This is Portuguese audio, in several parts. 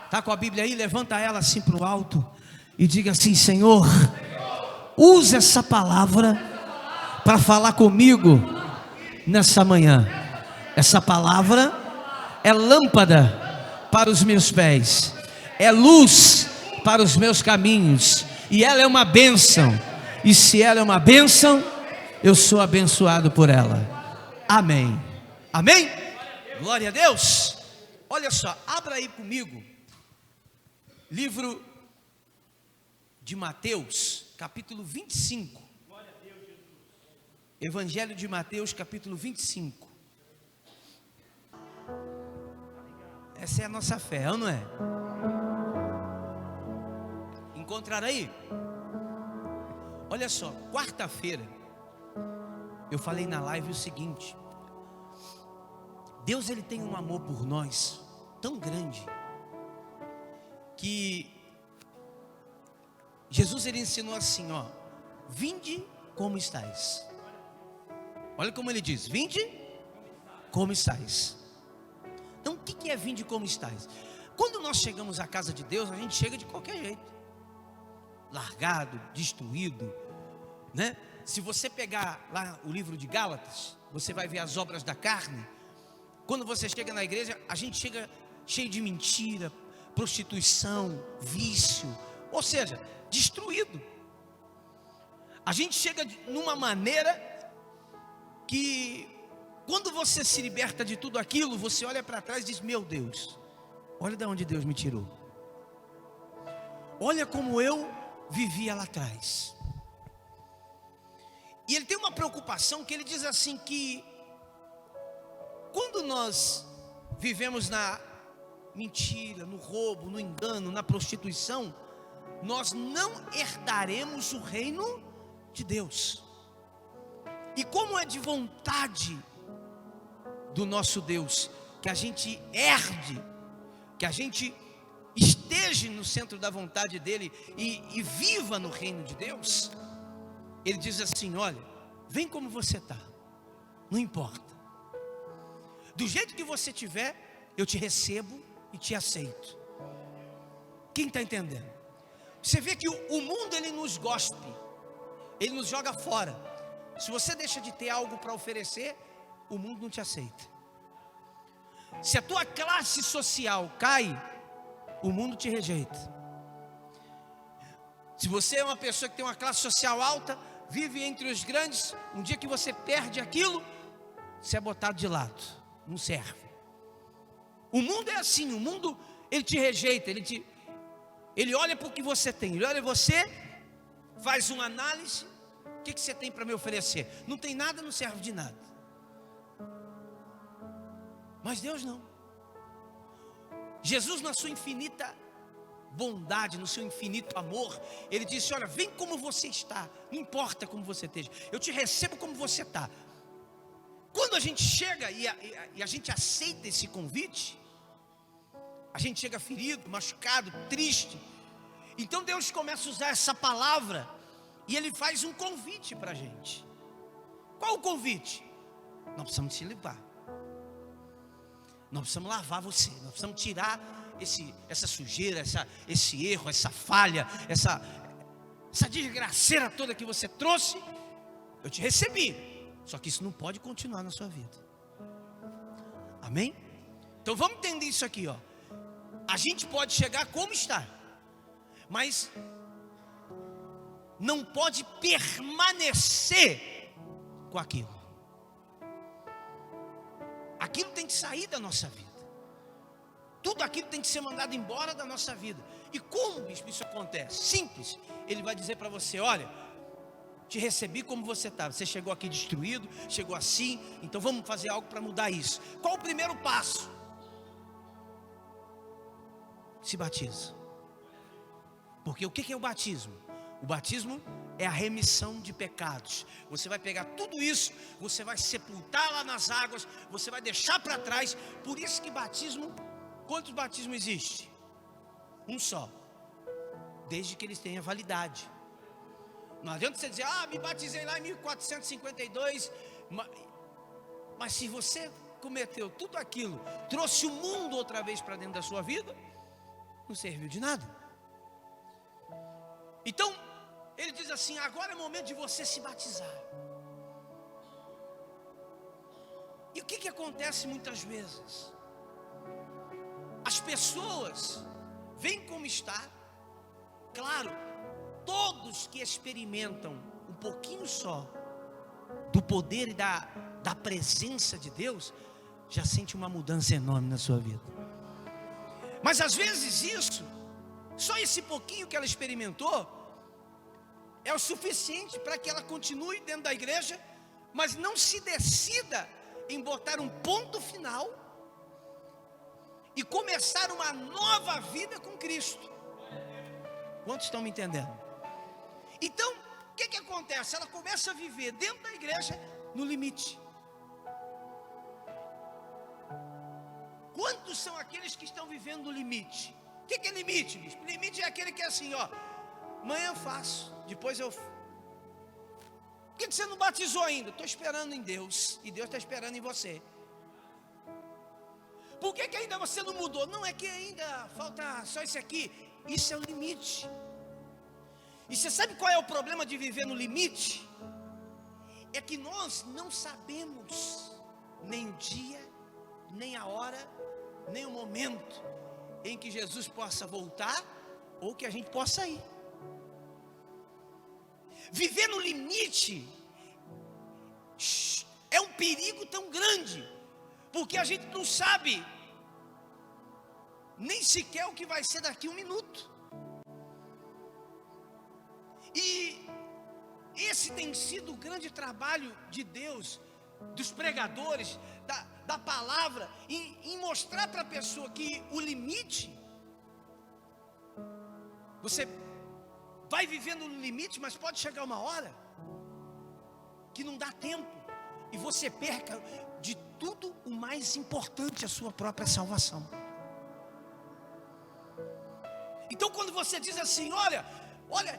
Está com a Bíblia aí? Levanta ela assim para o alto e diga assim: Senhor, usa essa palavra para falar comigo nessa manhã. Essa palavra é lâmpada para os meus pés, é luz para os meus caminhos, e ela é uma bênção. E se ela é uma bênção, eu sou abençoado por ela. Amém. Amém? Glória a Deus. Olha só, abra aí comigo livro de Mateus, capítulo 25. Evangelho de Mateus, capítulo 25. Essa é a nossa fé, não é? Encontraram aí? Olha só, quarta-feira eu falei na live o seguinte: Deus, ele tem um amor por nós tão grande que Jesus, ele ensinou assim, ó: vinde como estáis. Olha como ele diz: vinde como estáis. Então o que é vinde como estáis? Quando nós chegamos à casa de Deus, a gente chega de qualquer jeito, largado, destruído, né? Se você pegar lá o livro de Gálatas, você vai ver as obras da carne. Quando você chega na igreja, a gente chega cheio de mentira, prostituição, vício, ou seja, destruído. A gente chega numa maneira que, quando você se liberta de tudo aquilo, você olha para trás e diz: meu Deus, olha de onde Deus me tirou. Olha como eu vivia lá atrás. E ele tem uma preocupação que ele diz assim, que quando nós vivemos na mentira, no roubo, no engano, na prostituição, nós não herdaremos o reino de Deus. E como é de vontade do nosso Deus que a gente herde, que a gente esteja no centro da vontade dele e viva no reino de Deus, ele diz assim: olha, vem como você está, não importa, do jeito que você tiver, eu te recebo e te aceito. Quem está entendendo? Você vê que o mundo, ele nos gospe, ele nos joga fora. Se você deixa de ter algo para oferecer, o mundo não te aceita. Se a tua classe social cai, o mundo te rejeita. Se você é uma pessoa que tem uma classe social alta, vive entre os grandes, um dia que você perde aquilo, você é botado de lado, não serve. O mundo é assim, o mundo, ele te rejeita, ele olha para o que você tem, ele olha você, faz uma análise: o que você tem para me oferecer? Não tem nada, não serve de nada. Mas Deus não. Jesus, na sua infinita bondade, no seu infinito amor, ele disse: olha, vem como você está, não importa como você esteja, eu te recebo como você está. Quando a gente chega e a gente aceita esse convite, a gente chega ferido, machucado, triste. Então Deus começa a usar essa palavra e ele faz um convite para a gente. Qual o convite? Nós precisamos te limpar, nós precisamos lavar você, nós precisamos tirar essa sujeira, esse erro, essa falha, essa desgraceira toda que você trouxe. Eu te recebi, só que isso não pode continuar na sua vida. Amém? Então vamos entender isso aqui, ó. A gente pode chegar como está, mas não pode permanecer com aquilo. Aquilo tem que sair da nossa vida. Tudo aquilo tem que ser mandado embora da nossa vida. E como, bispo, isso acontece? Simples. Ele vai dizer para você: olha, te recebi como você está. Você chegou aqui destruído, chegou assim, então vamos fazer algo para mudar isso. Qual o primeiro passo? Se batiza. Porque o que é o batismo? O batismo é a remissão de pecados. Você vai pegar tudo isso, você vai sepultar lá nas águas, você vai deixar para trás. Por isso que batismo, quantos batismos existe? Um só, desde que eles tenham validade. Não adianta você dizer: me batizei lá em 1452, mas se você cometeu tudo aquilo, trouxe o mundo outra vez para dentro da sua vida, não serviu de nada. Então, ele diz assim: agora é o momento de você se batizar. E o que acontece muitas vezes? As pessoas veem como está. Claro, todos que experimentam um pouquinho só do poder e da presença de Deus, já sente uma mudança enorme na sua vida. Mas às vezes isso, só esse pouquinho que ela experimentou, é o suficiente para que ela continue dentro da igreja, mas não se decida em botar um ponto final e começar uma nova vida com Cristo. Quantos estão me entendendo? Então, o que acontece? Ela começa a viver dentro da igreja no limite. Quantos são aqueles que estão vivendo no limite? O que é limite, bicho? Limite é aquele que é assim, ó: amanhã eu faço, depois eu... Por que você não batizou ainda? Estou esperando em Deus, e Deus está esperando em você. Por que ainda você não mudou? Não, é que ainda falta só isso aqui. Isso é o limite. E você sabe qual é o problema de viver no limite? É que nós não sabemos nem o dia, nem a hora, nem o momento em que Jesus possa voltar, ou que a gente possa ir. Viver no limite é um perigo tão grande, porque a gente não sabe nem sequer o que vai ser daqui a um minuto. E esse tem sido o grande trabalho de Deus, dos pregadores, da palavra, em mostrar para a pessoa que o limite, você vai vivendo no limite, mas pode chegar uma hora que não dá tempo e você perca de tudo o mais importante, a sua própria salvação. Então, quando você diz assim: olha,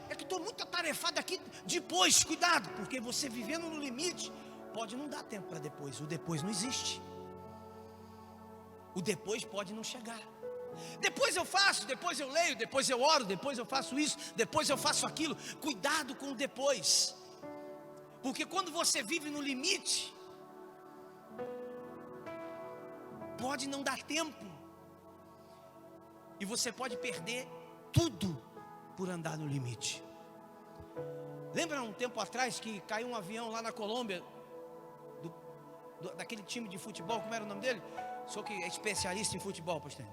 é que estou muito atarefado aqui, depois, cuidado, porque você vivendo no limite, pode não dar tempo para depois. O depois não existe. O depois pode não chegar. Depois eu faço, depois eu leio, depois eu oro, depois eu faço isso, depois eu faço aquilo. Cuidado com o depois, porque quando você vive no limite, pode não dar tempo, e você pode perder tudo por andar no limite. Lembra um tempo atrás que caiu um avião lá na Colômbia, daquele time de futebol, como era o nome dele? Sou que é especialista em futebol, pastor.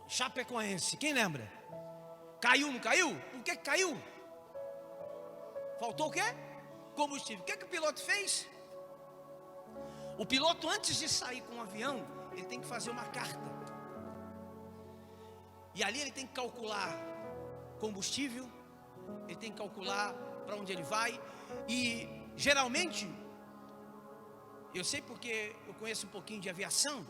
Chapecoense, quem lembra? Caiu, não caiu? Por que caiu? Faltou o quê? Combustível. O que o piloto fez? O piloto, antes de sair com o avião, ele tem que fazer uma carta. E ali ele tem que calcular combustível, ele tem que calcular para onde ele vai. E geralmente, eu sei porque eu conheço um pouquinho de aviação.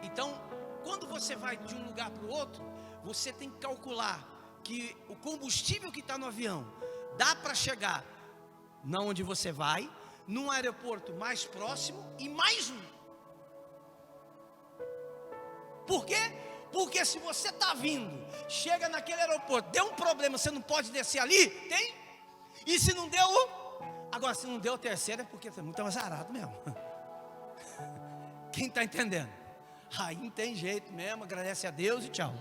Então, quando você vai de um lugar para o outro, você tem que calcular que o combustível que está no avião dá para chegar na onde você vai, num aeroporto mais próximo e mais um. Por quê? Porque se você está vindo, chega naquele aeroporto, deu um problema, você não pode descer ali, tem? E se não deu, agora se não deu o terceiro é porque está muito azarado mesmo. Quem está entendendo? Aí não tem jeito mesmo, agradece a Deus e tchau.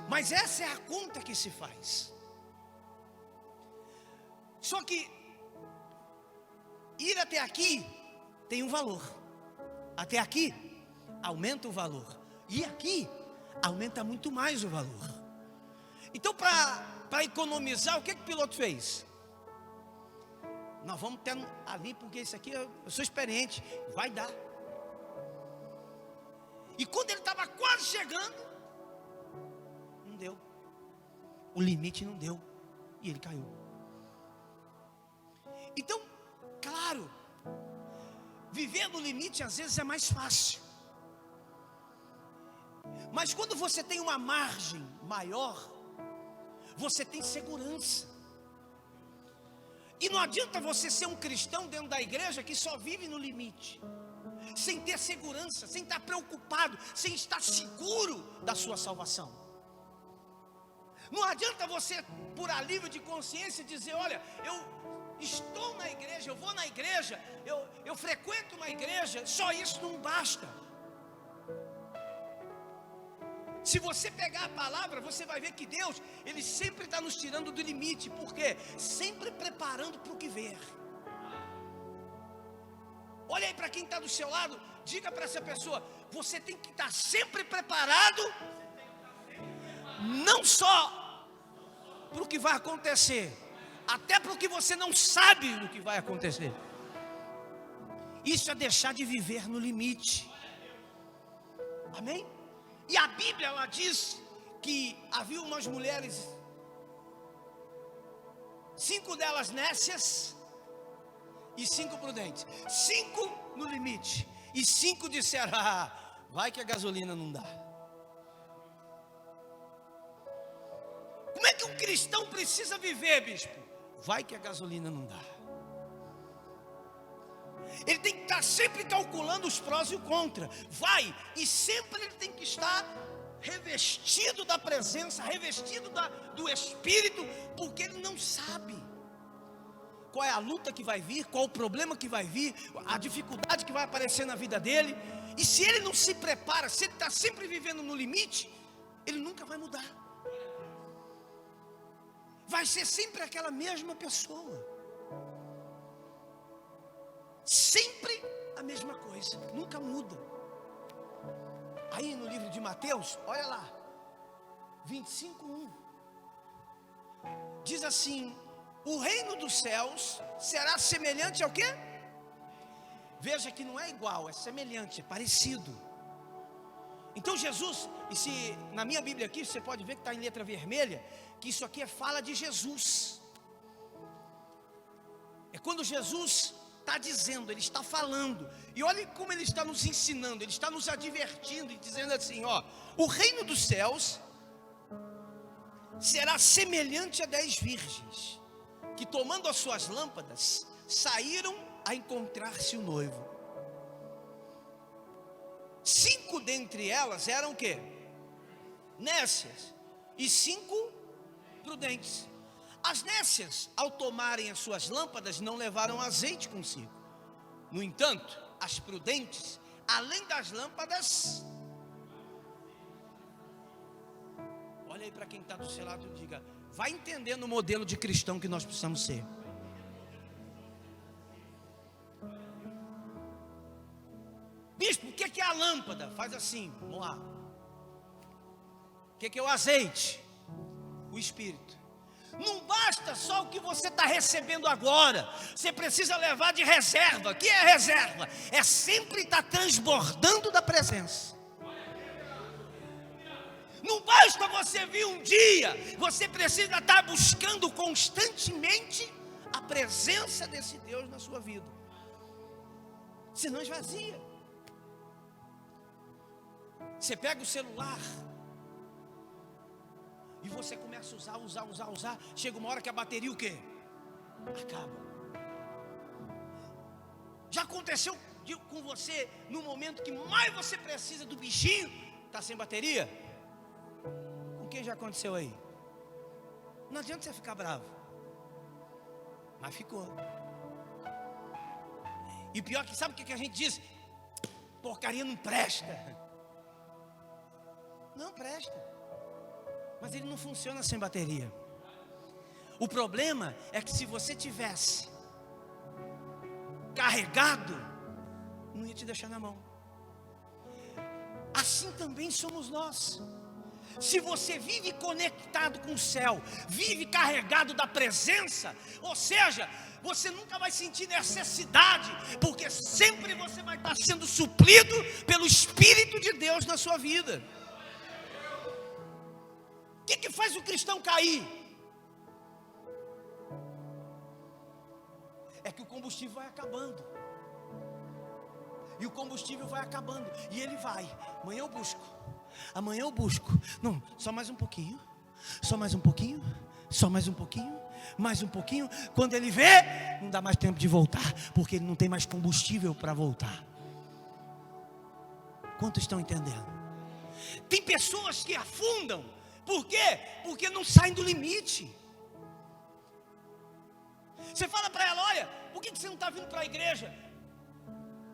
Mas essa é a conta que se faz. Só que ir até aqui tem um valor. Até aqui aumenta o valor. E aqui aumenta muito mais o valor. Então, para economizar, o que o piloto fez? Nós vamos ter ali, porque isso aqui eu sou experiente, vai dar. E quando ele estava quase chegando, não deu. O limite não deu. E ele caiu. Então, claro, viver no limite às vezes é mais fácil. Mas quando você tem uma margem maior, você tem segurança. E não adianta você ser um cristão dentro da igreja que só vive no limite. sem ter segurança, sem estar preocupado, sem estar seguro da sua salvação. Não adianta você, por alívio de consciência, dizer: olha, eu estou na igreja, eu vou na igreja, eu frequento uma igreja. Só isso não basta. Se você pegar a palavra, você vai ver que Deus, Ele sempre está nos tirando do limite. Por quê? Sempre preparando para o que vier. Olha aí para quem está do seu lado, diga para essa pessoa: você tem que estar sempre preparado, não só para o que vai acontecer, até para o que você não sabe o que vai acontecer. Isso é deixar de viver no limite. Amém? E a Bíblia, ela diz que havia umas mulheres, 5 delas nécias e 5 prudentes. 5 no limite e 5 disseram: vai que a gasolina não dá. Como é que um cristão precisa viver, bispo? Vai que a gasolina não dá. Ele tem que estar sempre calculando os prós e o contra. Vai, e sempre ele tem que estar revestido da presença, revestido do Espírito, porque ele não sabe qual é a luta que vai vir, qual o problema que vai vir, a dificuldade que vai aparecer na vida dele. E se ele não se prepara, se ele está sempre vivendo no limite, ele nunca vai mudar. Vai ser sempre aquela mesma pessoa. Sempre a mesma coisa, nunca muda. Aí no livro de Mateus, olha lá, 25:1, diz assim: o reino dos céus será semelhante ao quê? Veja que não é igual, é semelhante, é parecido. Então Jesus, e se na minha Bíblia aqui, você pode ver que está em letra vermelha, que isso aqui é fala de Jesus. É quando Jesus está dizendo, Ele está falando. E olha como Ele está nos ensinando, Ele está nos advertindo e dizendo assim: ó, o reino dos céus será semelhante a 10 virgens, que tomando as suas lâmpadas, saíram a encontrar-se o noivo. 5 dentre elas eram o quê? Nécias, e 5 prudentes. As nécias, ao tomarem as suas lâmpadas, não levaram azeite consigo. No entanto, as prudentes, além das lâmpadas, olha aí para quem está do seu lado e diga: vai entendendo o modelo de cristão que nós precisamos ser. Bispo, o que é a lâmpada? Faz assim, vamos lá. O que é o azeite? O Espírito. Não basta só o que você está recebendo agora, você precisa levar de reserva. O que é reserva? É sempre estar transbordando da presença. Não basta você vir um dia, você precisa estar buscando constantemente a presença desse Deus na sua vida, senão esvazia. Você pega o celular e você começa a usar. Chega uma hora que a bateria o quê? Acaba. Já aconteceu com você no momento que mais você precisa do bichinho? Está sem bateria? Com quem já aconteceu aí? Não adianta você ficar bravo, mas ficou. E pior que sabe o que a gente diz? Porcaria não presta. Não presta. Mas ele não funciona sem bateria. O problema é que se você tivesse carregado, não ia te deixar na mão. Assim também somos nós. Se você vive conectado com o céu, vive carregado da presença, ou seja, você nunca vai sentir necessidade, porque sempre você vai estar sendo suprido pelo Espírito de Deus na sua vida. O que faz o cristão cair? É que o combustível vai acabando. E o combustível vai acabando. E ele vai. Amanhã eu busco. Amanhã eu busco. Não, só mais um pouquinho. Só mais um pouquinho. Só mais um pouquinho. Mais um pouquinho. Quando ele vê, não dá mais tempo de voltar. Porque ele não tem mais combustível para voltar. Quantos estão entendendo? Tem pessoas que afundam. Por quê? Porque não saem do limite. Você fala para ela: olha, por que você não está vindo para a igreja?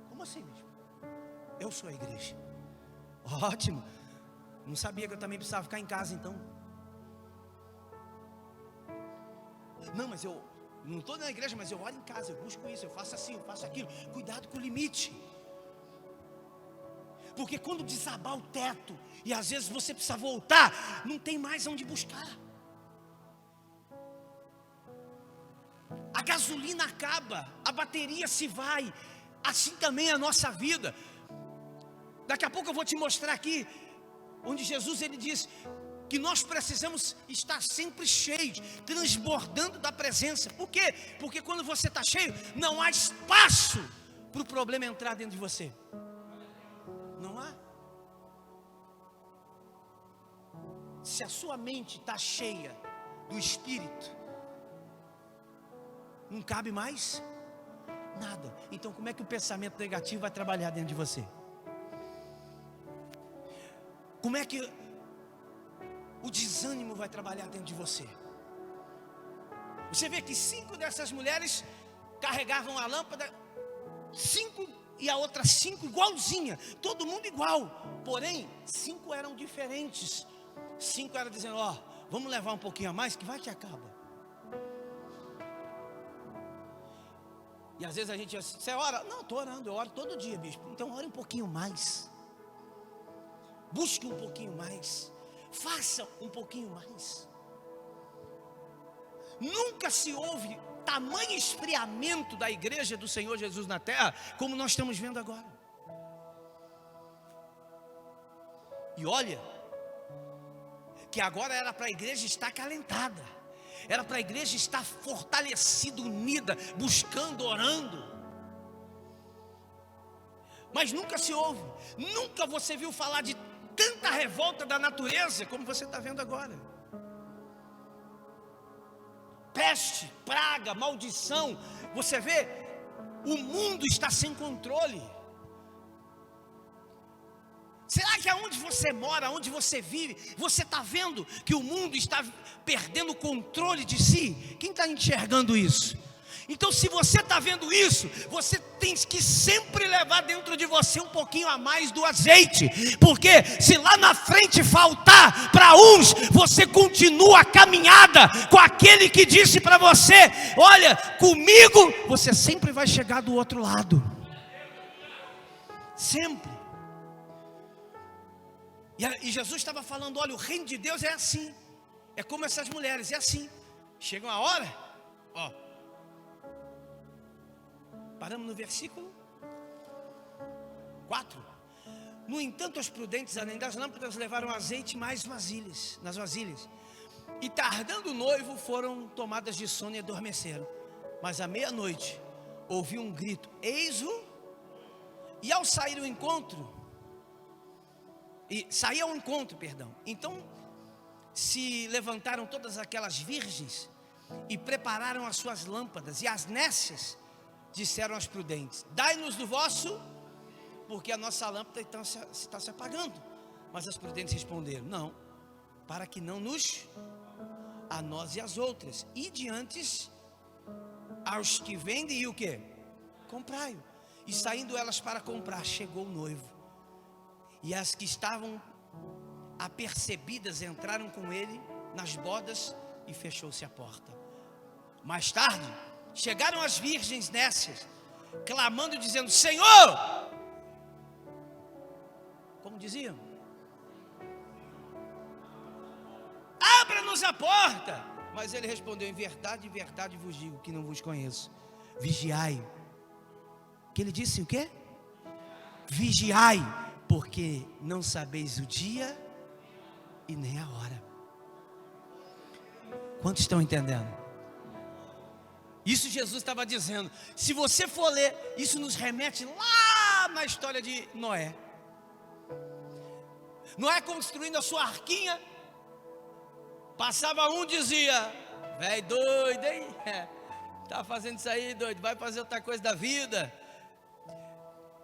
Como assim, bispo? Eu sou a igreja. Ótimo. Não sabia que eu também precisava ficar em casa então. Não, mas eu não estou na igreja, mas eu oro em casa, eu busco isso, eu faço assim, eu faço aquilo. Cuidado com o limite. Porque quando desabar o teto, e às vezes você precisa voltar, não tem mais onde buscar. A gasolina acaba, a bateria se vai. Assim também é a nossa vida. Daqui a pouco eu vou te mostrar aqui, onde Jesus ele diz que nós precisamos estar sempre cheios, transbordando da presença. Por quê? Porque quando você está cheio, não há espaço para o problema entrar dentro de você. Não há. Se a sua mente está cheia do Espírito, não cabe mais nada. Então como é que o pensamento negativo vai trabalhar dentro de você? Como é que o desânimo vai trabalhar dentro de você? Você vê que 5 dessas mulheres carregavam a lâmpada, 5 e a outra 5 igualzinha, todo mundo igual. Porém, 5 eram diferentes. 5 eram dizendo: ó, vamos levar um pouquinho a mais que vai que acaba. E às vezes a gente, você ora? Não, estou orando, eu oro todo dia, bispo. Então ore um pouquinho mais. Busque um pouquinho mais. Faça um pouquinho mais. Nunca se houve tamanho esfriamento da igreja do Senhor Jesus na terra, como nós estamos vendo agora. E olha, que agora era para a igreja estar acalentada, era para a igreja estar fortalecida, unida, buscando, orando. Mas nunca se houve, nunca você viu falar de tanta revolta da natureza como você está vendo agora. Peste, praga, maldição. Você vê, o mundo está sem controle. Será que aonde você mora, onde você vive, você está vendo que o mundo está perdendo o controle de si? Quem está enxergando isso? Então, se você está vendo isso, você tem que sempre levar dentro de você um pouquinho a mais do azeite, porque se lá na frente faltar para uns, você continua a caminhada com aquele que disse para você: olha, comigo você sempre vai chegar do outro lado. Sempre. E Jesus estava falando: olha, o reino de Deus é assim, é como essas mulheres, é assim. Chega uma hora, ó, paramos no versículo 4. No entanto, os prudentes, além das lâmpadas, levaram azeite mais vasilhas, nas vasilhas. E tardando o noivo, foram tomadas de sono e adormeceram. Mas à meia-noite, ouviu um grito: eis-o! E ao sair ao encontro, então se levantaram todas aquelas virgens e prepararam as suas lâmpadas. E as nécias disseram aos prudentes: dai-nos do vosso, porque a nossa lâmpada está se apagando. Mas as prudentes responderam: não, para que não nos, a nós e as outras, e diante aos que vendem e o que? Comprai-o. E saindo elas para comprar, chegou o noivo. E as que estavam apercebidas entraram com ele nas bodas e fechou-se a porta. Mais tarde, chegaram as virgens nécias, clamando e dizendo: Senhor! Como diziam? Abra-nos a porta! Mas ele respondeu: em verdade vos digo que não vos conheço. Vigiai. Que ele disse o quê? Vigiai, porque não sabeis o dia e nem a hora. Quantos estão entendendo? Isso Jesus estava dizendo. Se você for ler, isso nos remete lá na história de Noé. Noé construindo a sua arquinha. Passava um e dizia: velho doido, hein? Tá fazendo isso aí, doido, vai fazer outra coisa da vida,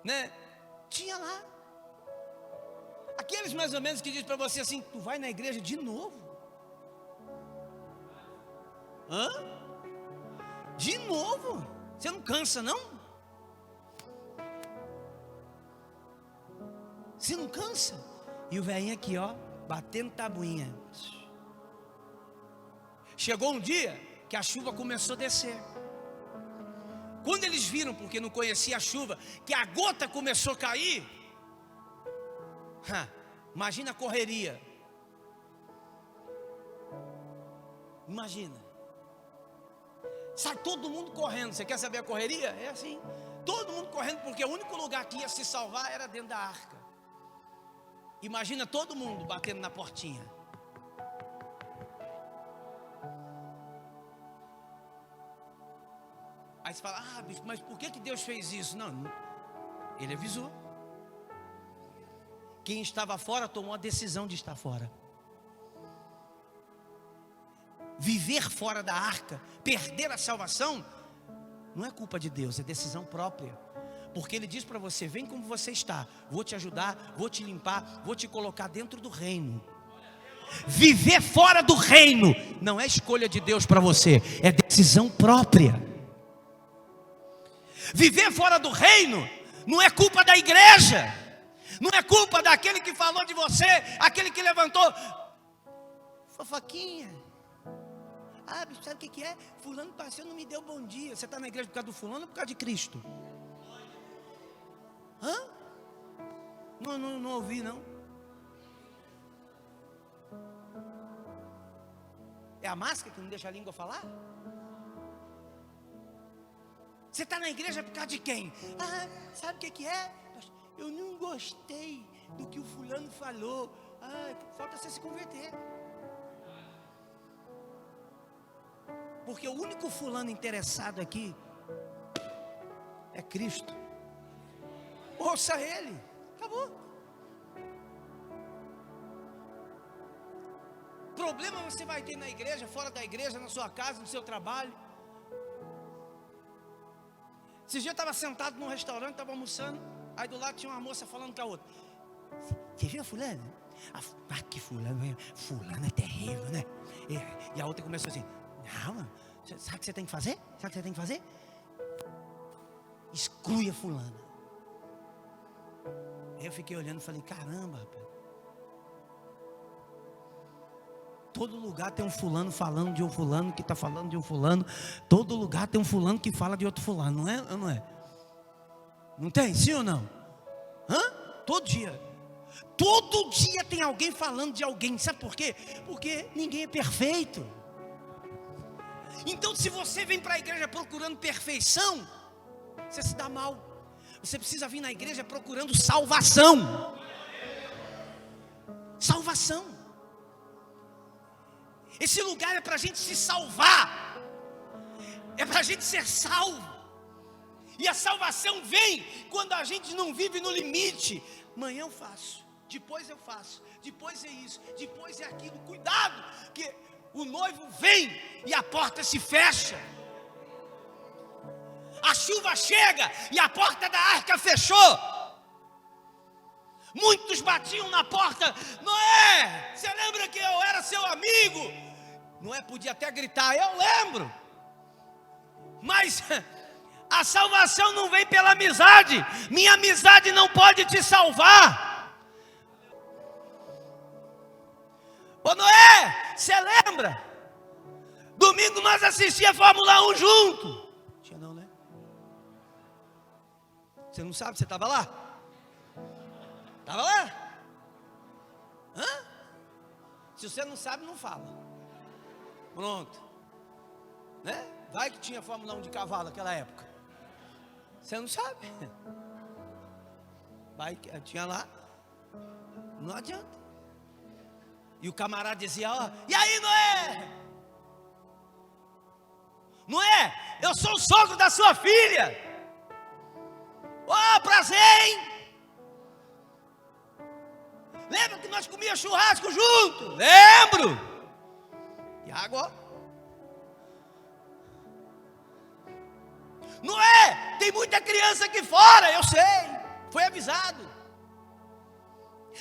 né? Tinha lá Aqueles mais ou menos que dizem para você assim: tu vai na igreja de novo? Hã? De novo? Você não cansa não? Você não cansa? E o velhinho aqui, ó, batendo tabuinha. Chegou um dia que a chuva começou a descer. Quando eles viram, porque não conhecia a chuva, que a gota começou a cair, imagina a correria. Imagina. Sai todo mundo correndo. Você quer saber a correria? É assim. Todo mundo correndo, porque o único lugar que ia se salvar era dentro da arca. Imagina todo mundo batendo na portinha. Aí você fala: ah, bicho, mas por que Deus fez isso? Não, Ele avisou. Quem estava fora tomou a decisão de estar fora. Viver fora da arca, perder a salvação, não é culpa de Deus, é decisão própria. Porque Ele diz para você: vem como você está, vou te ajudar, vou te limpar, vou te colocar dentro do reino. Viver fora do reino não é escolha de Deus para você, é decisão própria. Viver fora do reino não é culpa da igreja, não é culpa daquele que falou de você, aquele que levantou fofoquinha. Ah, bicho, sabe o que é? Fulano passou, não me deu bom dia. Você está na igreja por causa do fulano ou por causa de Cristo? Hã? Não ouvi não. É a máscara que não deixa a língua falar? Você está na igreja por causa de quem? Ah, sabe o que é? Eu não gostei do que o fulano falou. Ah, falta você se converter. Porque o único fulano interessado aqui é Cristo. Ouça Ele. Acabou. Problema você vai ter na igreja, fora da igreja, na sua casa, no seu trabalho. Esse dia eu estava sentado num restaurante, estava almoçando. Aí do lado tinha uma moça falando com a outra: você viu a fulana? Ah, que fulano, fulano é terrível, né? E a outra começou assim: não, sabe o que você tem que fazer? Sabe o que você tem que fazer? Exclui a fulana. Aí eu fiquei olhando e falei: caramba, rapaz. Todo lugar tem um fulano falando de um fulano que está falando de um fulano. Todo lugar tem um fulano que fala de outro fulano, não é ou não é? Não tem, sim ou não? Hã? Todo dia. Todo dia tem alguém falando de alguém. Sabe por quê? Porque ninguém é perfeito. Então se você vem para a igreja procurando perfeição, você se dá mal. Você precisa vir na igreja procurando salvação. Salvação. Esse lugar é para a gente se salvar. É para a gente ser salvo. E a salvação vem quando a gente não vive no limite. Amanhã eu faço, depois eu faço, depois é isso, depois é aquilo. Cuidado, que o noivo vem e a porta se fecha. A chuva chega e a porta da arca fechou. Muitos batiam na porta: Noé, você lembra que eu era seu amigo? Noé podia até gritar: eu lembro. Mas a salvação não vem pela amizade. Minha amizade não pode te salvar. Ô Noé, você lembra? Domingo nós assistíamos a Fórmula 1 junto. Tinha não, né? Você não sabe, você estava lá? Estava lá? Hã? Se você não sabe, não fala. Pronto. Né? Vai que tinha Fórmula 1 de cavalo naquela época. Você não sabe. Vai que tinha lá. Não adianta. E o camarada dizia: ó, e aí, Noé? Noé, eu sou o sogro da sua filha. Ó, prazer, hein? Lembra que nós comíamos churrasco junto? Lembro. E agora? Noé, tem muita criança aqui fora, eu sei. Foi avisado.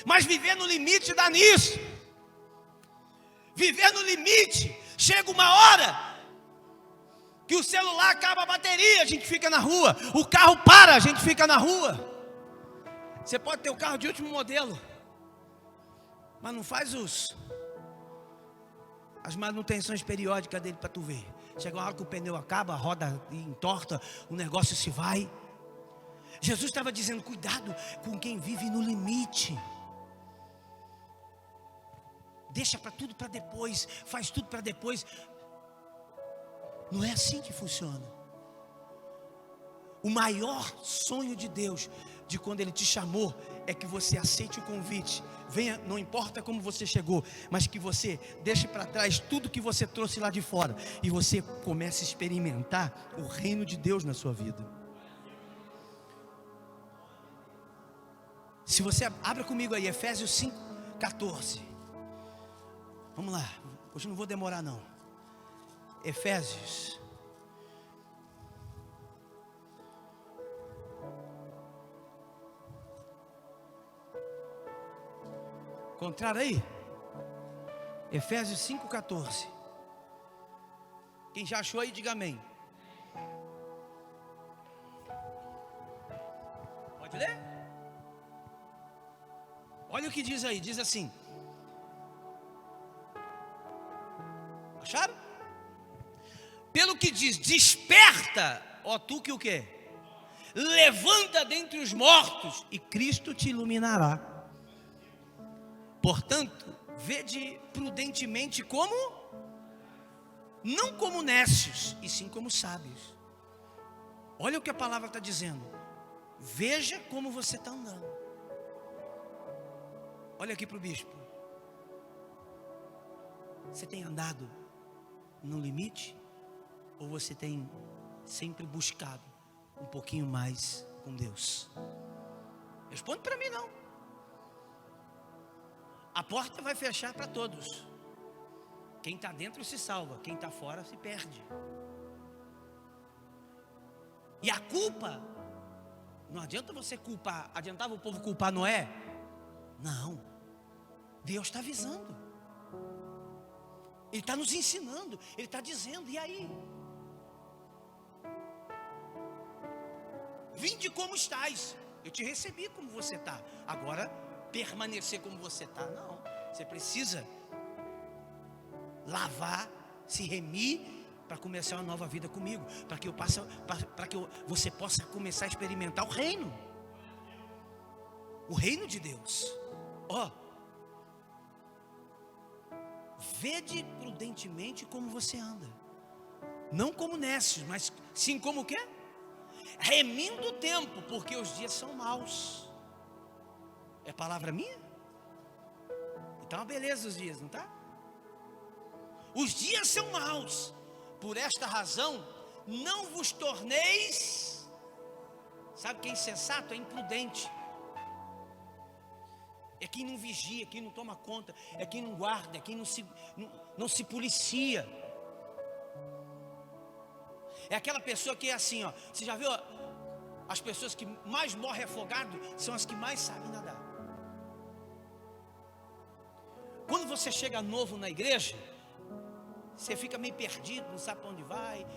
Mas viver no limite dá nisso. Viver no limite, chega uma hora que o celular acaba a bateria, a gente fica na rua. O carro para, a gente fica na rua. Você pode ter o carro de último modelo, mas não faz as manutenções periódicas dele para tu ver. Chega uma hora que o pneu acaba, a roda entorta, o negócio se vai. Jesus estava dizendo, cuidado com quem vive no limite. Deixa para tudo para depois, faz tudo para depois. Não é assim que funciona. O maior sonho de Deus, de quando Ele te chamou, é que você aceite o convite. Venha, não importa como você chegou, mas que você deixe para trás tudo que você trouxe lá de fora, e você comece a experimentar o reino de Deus na sua vida. Se você abra comigo aí, Efésios 5:14. Vamos lá, hoje não vou demorar não. Efésios. Encontraram aí? Efésios 5:14. Quem já achou aí, diga amém. Pode ler? Olha o que diz aí, diz assim. Acharam? Pelo que diz, desperta, ó tu que o quê? Levanta dentre os mortos e Cristo te iluminará. Portanto, vede prudentemente como, não como nécios, e sim como sábios. Olha o que a palavra está dizendo. Veja como você está andando. Olha aqui para o bispo. Você tem andado no limite? Ou você tem sempre buscado um pouquinho mais com Deus? Responde para mim não. A porta vai fechar para todos. Quem está dentro se salva, quem está fora se perde. E a culpa, não adianta você culpar. Adiantava o povo culpar Noé? Não. Deus está avisando. Ele está nos ensinando. Ele está dizendo, e aí? Vinde como estás. Eu te recebi como você está. Agora, permanecer como você está, não. Você precisa lavar, se remir, para começar uma nova vida comigo, para que você possa começar a experimentar o reino de Deus. Vede prudentemente como você anda, não como nécios, mas sim como o quê? Remindo o tempo, porque os dias são maus. É palavra minha? Então uma beleza os dias, não está? Os dias são maus. Por esta razão, não vos torneis. Sabe quem é insensato? É imprudente. É quem não vigia, quem não toma conta, é quem não guarda, é quem não se policia. É aquela pessoa que é assim, ó. Você já viu? As pessoas que mais morrem afogado são as que mais sabem nadar. Quando você chega novo na igreja, você fica meio perdido, não sabe para onde vai.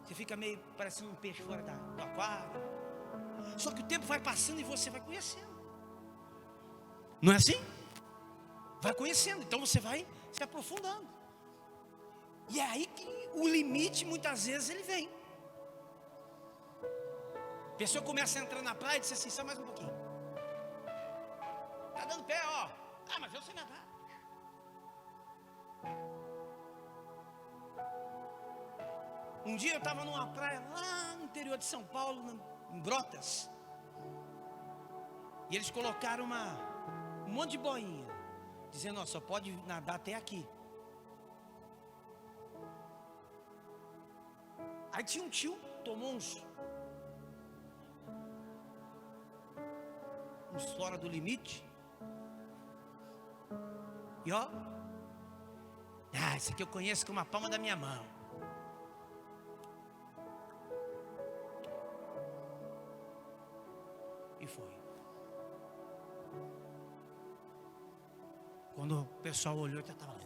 Você fica meio parecendo um peixe fora do aquário. Só que o tempo vai passando e você vai conhecendo. Não é assim? Vai conhecendo, então você vai se aprofundando. E é aí que o limite muitas vezes ele vem. A pessoa começa a entrar na praia e diz assim, só mais um pouquinho. Tá dando pé, ó. Ah, mas eu sei nadar. Um dia eu estava numa praia lá no interior de São Paulo, em Brotas. E eles colocaram um monte de boinha, dizendo, ó, só pode nadar até aqui. Aí tinha um tio, tomou uns fora do limite. E ó, isso aqui eu conheço com uma palma da minha mão. Quando o pessoal olhou, já estava...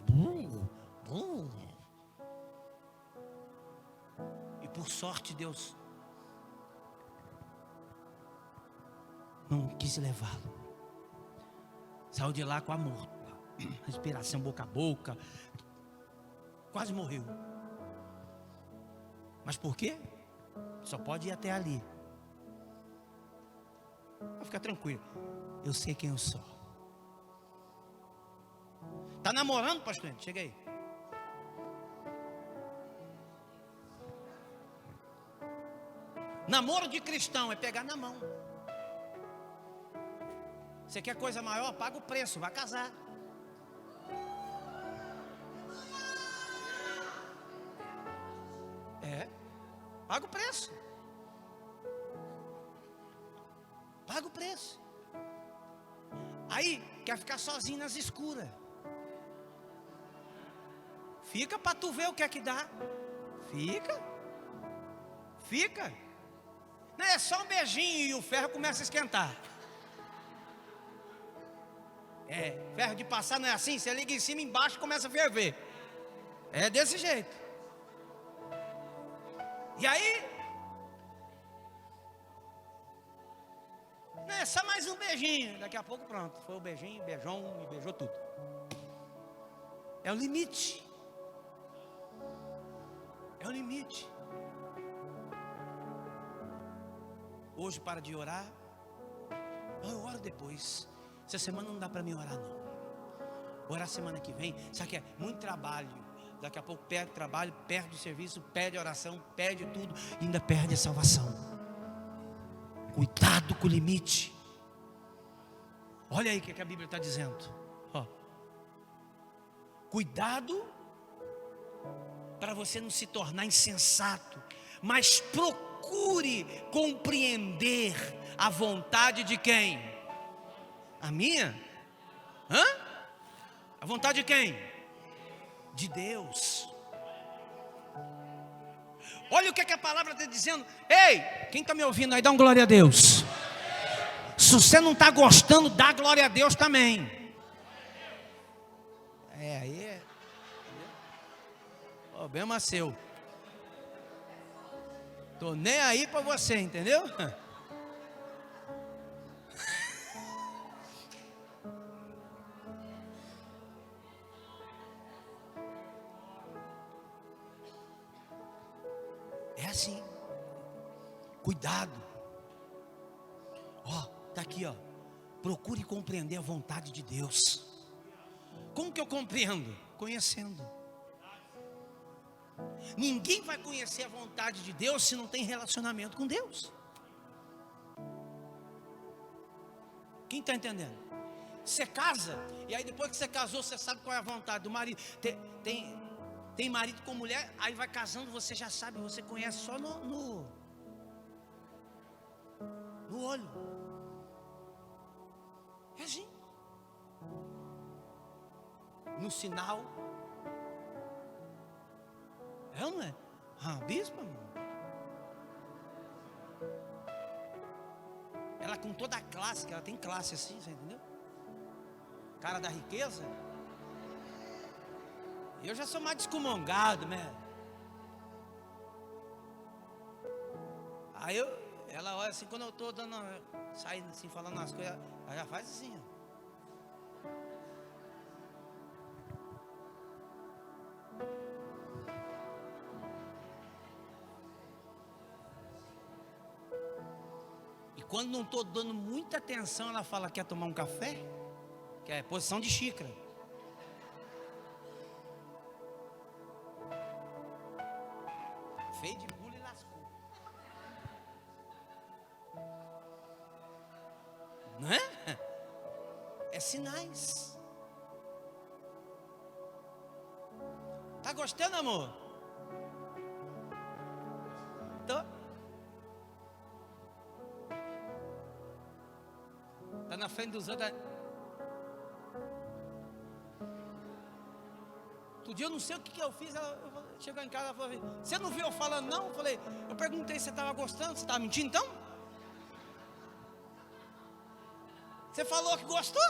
E por sorte Deus não quis levá-lo. Saiu de lá com a morte, respiração boca a boca, quase morreu. Mas por quê? Só pode ir até ali. Vai ficar tranquilo, eu sei quem eu sou. Está namorando, pastor? Chega aí. Namoro de cristão é pegar na mão. Você quer coisa maior? Paga o preço, vai casar. Paga o preço. Paga o preço. Aí, quer ficar sozinho nas escuras. Fica para tu ver o que é que dá. Fica. Não é só um beijinho e o ferro começa a esquentar. Ferro de passar não é assim. Você liga em cima e embaixo começa a ferver. É desse jeito. E aí, não é só mais um beijinho. Daqui a pouco pronto, foi o beijinho, beijão e beijou tudo. É o limite. É o limite. Hoje para de orar. Eu oro depois. Essa semana não dá para mim orar não. Orar semana que vem. Sabe que é muito trabalho. Daqui a pouco perde o trabalho, perde o serviço, perde a oração, perde tudo e ainda perde a salvação. Cuidado com o limite. Olha aí o que a Bíblia está dizendo. Cuidado para você não se tornar insensato, mas procure compreender a vontade de quem? A minha? A vontade de quem? De Deus. Olha o que a palavra está dizendo. Ei, quem está me ouvindo aí, dá um glória a Deus. Se você não está gostando, dá glória a Deus também. Aí problema seu. Tô nem aí para você, entendeu? É assim. Cuidado. Tá aqui, procure compreender a vontade de Deus. Como que eu compreendo? Conhecendo. Ninguém vai conhecer a vontade de Deus se não tem relacionamento com Deus. Quem está entendendo? Você casa, e aí depois que você casou, você sabe qual é a vontade do marido. Tem marido com mulher, aí vai casando, você já sabe, você conhece só no olho. É assim. No sinal. É ou não é? Bispo, amor. Ela com toda a classe, que ela tem classe assim, você entendeu? Cara da riqueza. Eu já sou mais descomungado, né? Aí ela olha assim, quando eu estou saindo assim, falando umas coisas, ela já faz assim, E quando não estou dando muita atenção, ela fala, quer tomar um café? Que é posição de xícara. Feio de pulo e lascou. Não é? É sinais. Tá gostando, amor? Tô. Tá na frente dos outros. Outro dia eu não sei o que eu fiz. Chegou em casa e falou: você não viu eu falando não? Eu perguntei se você estava gostando. Você estava mentindo então? Você falou que gostou?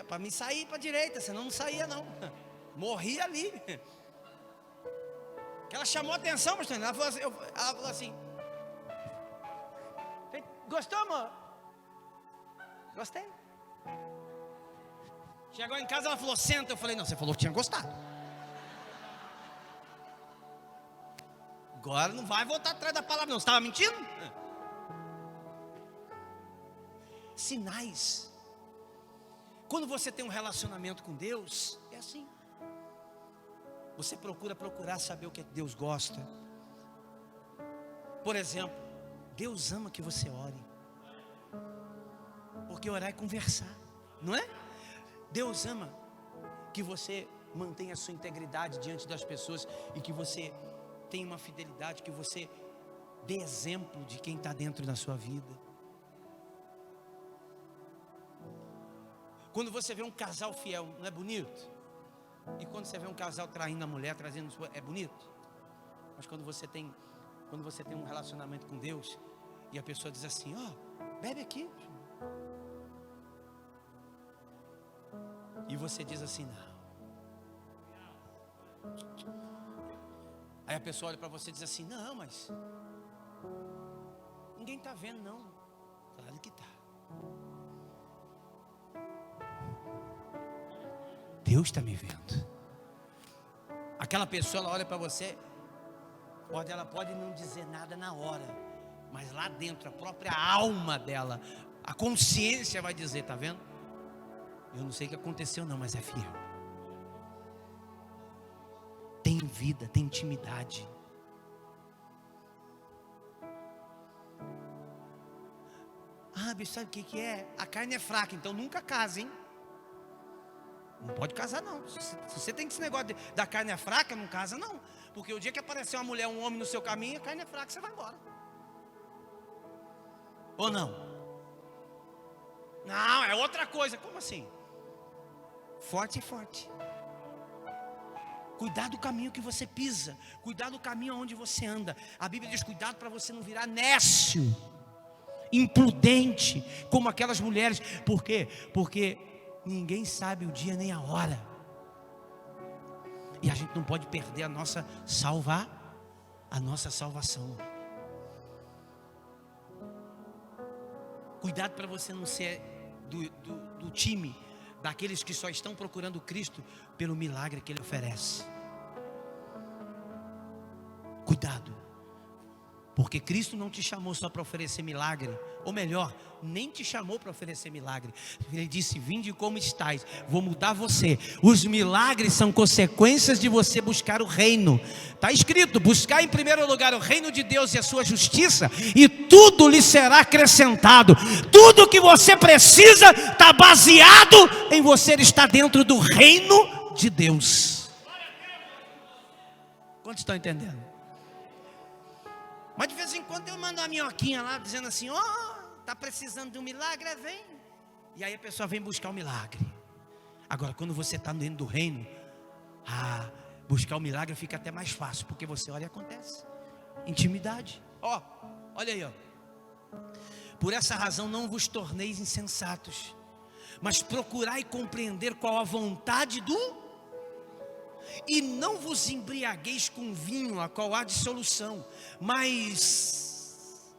Para me sair para a direita, senão não saía não. Morri ali. Que ela chamou a atenção, pastor. Ela falou assim, gostou, amor? Gostei. Chegou em casa, ela falou, senta. Eu falei, não, você falou que tinha gostado. Agora não vai voltar atrás da palavra, não. Você estava mentindo? Sinais. Quando você tem um relacionamento com Deus, é assim. Você procurar saber o que Deus gosta. Por exemplo, Deus ama que você ore. Porque orar é conversar, não é? Deus ama que você mantenha a sua integridade diante das pessoas e que você tenha uma fidelidade, que você dê exemplo de quem está dentro da sua vida. Quando você vê um casal fiel, não é bonito? E quando você vê um casal traindo a mulher, é bonito? Mas quando você tem um relacionamento com Deus e a pessoa diz assim, bebe aqui. E você diz assim, não. Aí a pessoa olha para você e diz assim, não, mas ninguém está vendo não. Claro que está. Deus está me vendo. Aquela pessoa, ela olha para você, ela pode não dizer nada na hora, mas lá dentro, a própria alma dela, a consciência vai dizer, está vendo? Eu não sei o que aconteceu não, mas é fiel. Tem vida, tem intimidade. Bicho, sabe o que é? A carne é fraca, então nunca casa, hein? Não pode casar não. Se você tem esse negócio da carne é fraca, não casa não. Porque o dia que aparecer uma mulher, um homem no seu caminho, a carne é fraca, você vai embora. Ou não? Não, é outra coisa. Como assim? Forte e forte. Cuidado do caminho que você pisa. Cuidado do caminho onde você anda. A Bíblia diz, cuidado para você não virar nécio, imprudente, como aquelas mulheres. Por quê? Porque ninguém sabe o dia nem a hora. E a gente não pode perder a nossa salvação. Cuidado para você não ser do time daqueles que só estão procurando Cristo pelo milagre que Ele oferece. Cuidado. Porque Cristo não te chamou só para oferecer milagre. Ou melhor, nem te chamou para oferecer milagre. Ele disse, vinde como estáis, vou mudar você. Os milagres são consequências de você buscar o reino. Está escrito, buscar em primeiro lugar o reino de Deus e a sua justiça, e tudo lhe será acrescentado. Tudo que você precisa está baseado em você estar dentro do reino de Deus. Quantos estão entendendo? Mas de vez em quando eu mando uma minhoquinha lá dizendo assim, está precisando de um milagre, vem. E aí a pessoa vem buscar o milagre. Agora quando você está dentro do reino, buscar o milagre fica até mais fácil, porque você olha e acontece. Intimidade. Olha aí. Por essa razão não vos torneis insensatos, mas procurai compreender qual a vontade do... E não vos embriagueis com vinho, a qual há dissolução, mas...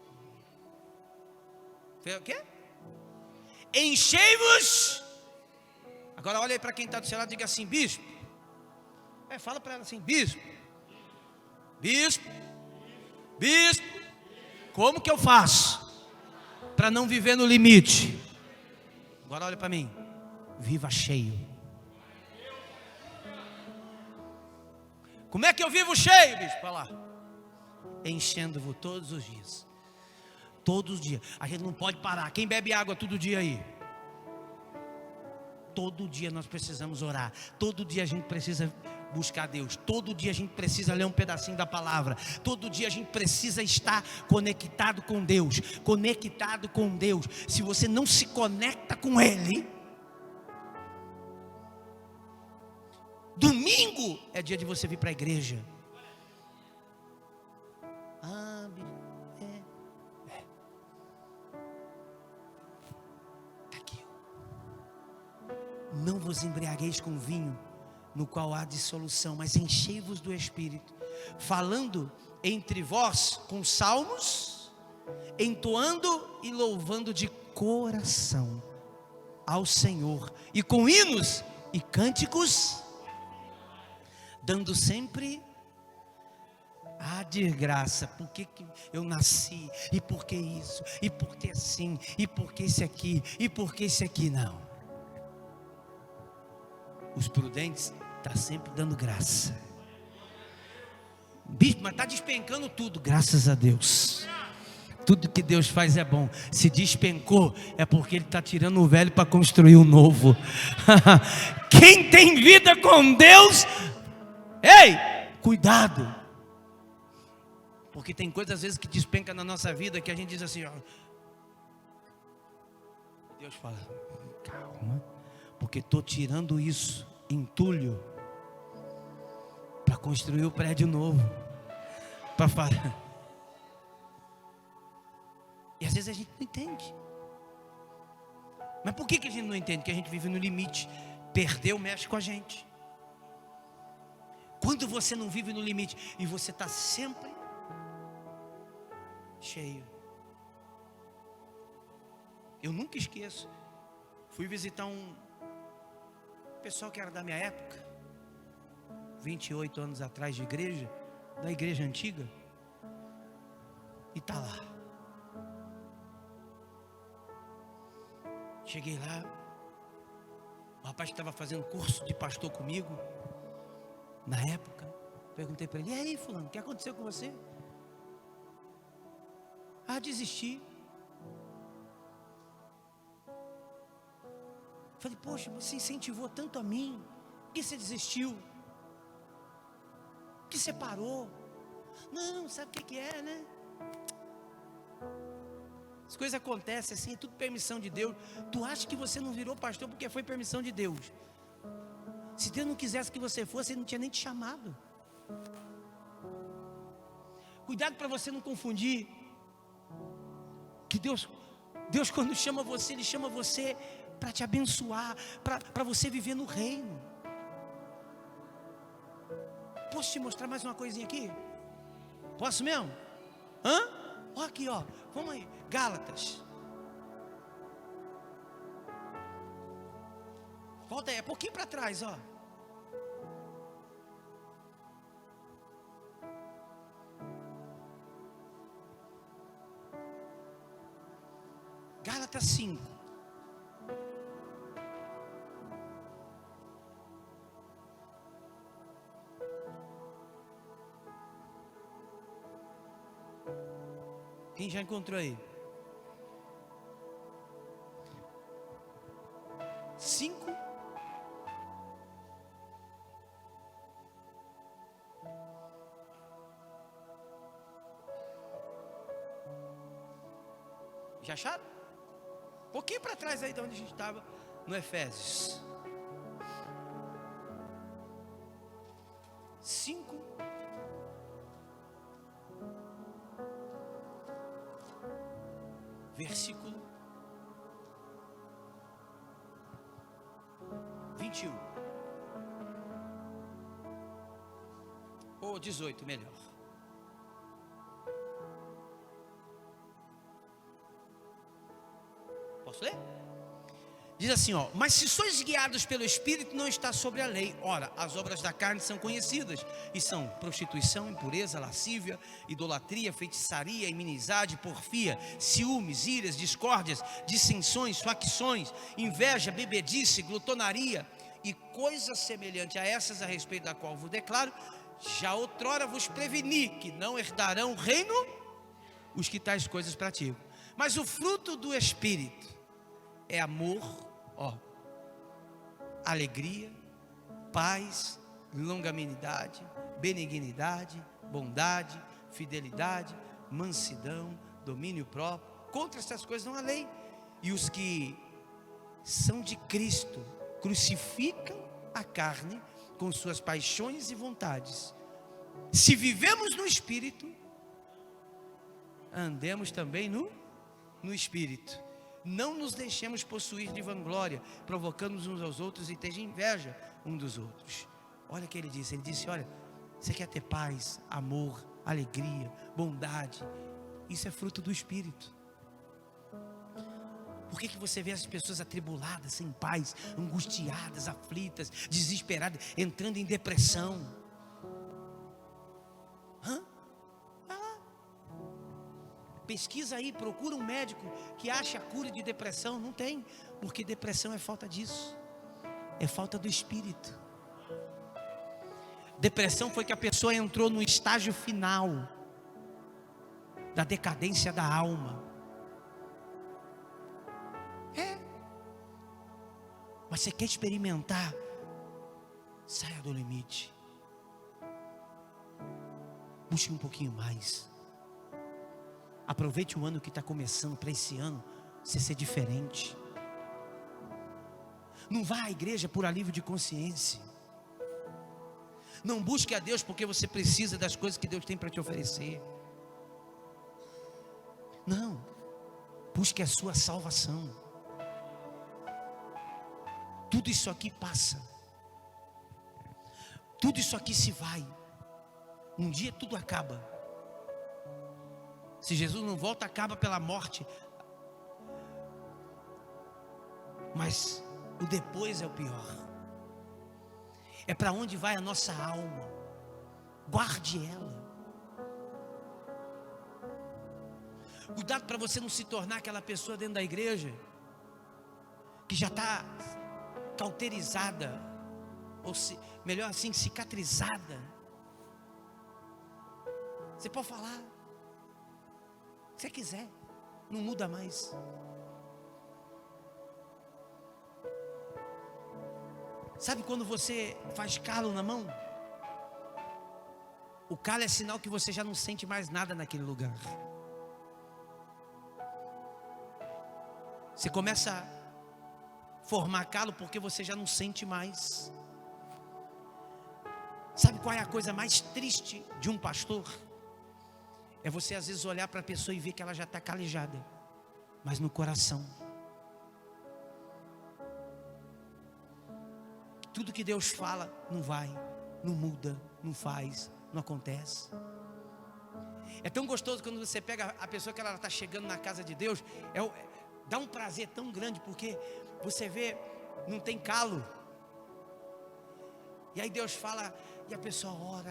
O quê? Enchei-vos. Agora olha aí para quem está do seu lado e diga assim, bispo. Fala para ela assim, bispo, como que eu faço para não viver no limite? Agora olha para mim, viva cheio. Como é que eu vivo cheio, bicho? Para lá. Enchendo-vos todos os dias. Todos os dias. A gente não pode parar. Quem bebe água todo dia aí? Todo dia nós precisamos orar. Todo dia a gente precisa buscar Deus. Todo dia a gente precisa ler um pedacinho da palavra. Todo dia a gente precisa estar conectado com Deus. Conectado com Deus. Se você não se conecta com Ele, domingo é dia de você vir para a igreja. Está aqui. não vos embriagueis com vinho, no qual há dissolução, mas enchei-vos do Espírito, falando entre vós com salmos, entoando e louvando de coração ao Senhor, e com hinos e cânticos, dando sempre de graça. Por que eu nasci? E por que isso? E por que assim? E por que esse aqui? E por que esse aqui? Não. Os prudentes estão sempre dando graça. Bispo, mas está despencando tudo. Graças a Deus. Tudo que Deus faz é bom. Se despencou, é porque Ele está tirando o velho para construir o novo. Quem tem vida com Deus, ei, cuidado. Porque tem coisas às vezes que despenca na nossa vida, que a gente diz assim, ó. Deus fala, calma, porque estou tirando isso, entulho, para construir o prédio novo, para falar. E às vezes a gente não entende. Mas por que a gente não entende? Que a gente vive no limite. Perdeu, mexe com a gente. Quando você não vive no limite e você está sempre cheio. Eu nunca esqueço. Fui visitar um pessoal que era da minha época, 28 anos atrás de igreja, da igreja antiga, e tá lá. Cheguei lá, o rapaz que estava fazendo curso de pastor comigo, na época, perguntei para ele, e aí fulano, o que aconteceu com você? Desisti. Falei, poxa, você incentivou tanto a mim, por que você desistiu? Por que você parou? Não, sabe o que é, né? As coisas acontecem assim, é tudo permissão de Deus. Tu acha que você não virou pastor porque foi permissão de Deus? Se Deus não quisesse que você fosse, Ele não tinha nem te chamado. Cuidado para você não confundir. Que Deus quando chama você, Ele chama você para te abençoar, para você viver no reino. Posso te mostrar mais uma coisinha aqui? Posso mesmo? Olha aqui, ó. Vamos aí. Gálatas. Volta aí, é pouquinho para trás, ó. Gálatas 5. Quem já encontrou aí? 5. Já acharam? Um pouquinho para trás aí de onde a gente estava, no Efésios 5. Versículo 21. Ou 18, melhor. Posso ler? Diz assim, ó: mas se sois guiados pelo Espírito, não está sobre a lei. Ora, as obras da carne são conhecidas, e são prostituição, impureza, lascívia, idolatria, feitiçaria, inimizade, porfia, ciúmes, iras, discórdias, dissensões, facções, inveja, bebedice, glutonaria e coisas semelhantes a essas, a respeito da qual vos declaro, já outrora vos preveni que não herdarão o reino os que tais coisas praticam. Mas o fruto do Espírito é amor, alegria, paz, longanimidade, benignidade, bondade, fidelidade, mansidão, domínio próprio. Contra essas coisas não há lei. E os que são de Cristo crucificam a carne com suas paixões e vontades. Se vivemos no Espírito, andemos também no Espírito. Não nos deixemos possuir de vanglória, provocando-nos uns aos outros e tenha inveja um dos outros. Olha o que ele disse, olha, você quer ter paz, amor, alegria, bondade, isso é fruto do Espírito. Por que você vê as pessoas atribuladas, sem paz, angustiadas, aflitas, desesperadas, entrando em depressão? Vai lá. Pesquisa aí, procura um médico que ache a cura de depressão. Não tem, porque depressão é falta disso. É falta do Espírito. Depressão foi que a pessoa entrou no estágio final da decadência da alma. Mas você quer experimentar? Saia do limite. Busque um pouquinho mais. Aproveite o ano que está começando, para esse ano você ser diferente. Não vá à igreja por alívio de consciência. Não busque a Deus porque você precisa das coisas que Deus tem para te oferecer. Não. Busque a sua salvação. Tudo isso aqui passa. Tudo isso aqui se vai. Um dia tudo acaba. Se Jesus não volta, acaba pela morte. Mas o depois é o pior. É para onde vai a nossa alma. Guarde ela. Cuidado para você não se tornar aquela pessoa dentro da igreja que já está cauterizada, ou melhor assim, cicatrizada. Você pode falar o que você quiser, não muda mais. Sabe quando você faz calo na mão? O calo é sinal que você já não sente mais nada naquele lugar. Você começa a formar calo porque você já não sente mais. Sabe qual é a coisa mais triste de um pastor? É você às vezes olhar para a pessoa e ver que ela já está calejada, mas no coração, tudo que Deus fala não vai, não muda, não faz, não acontece. É tão gostoso quando você pega a pessoa que ela está chegando na casa de Deus, dá um prazer tão grande, porque você vê, não tem calo. E aí Deus fala, e a pessoa ora,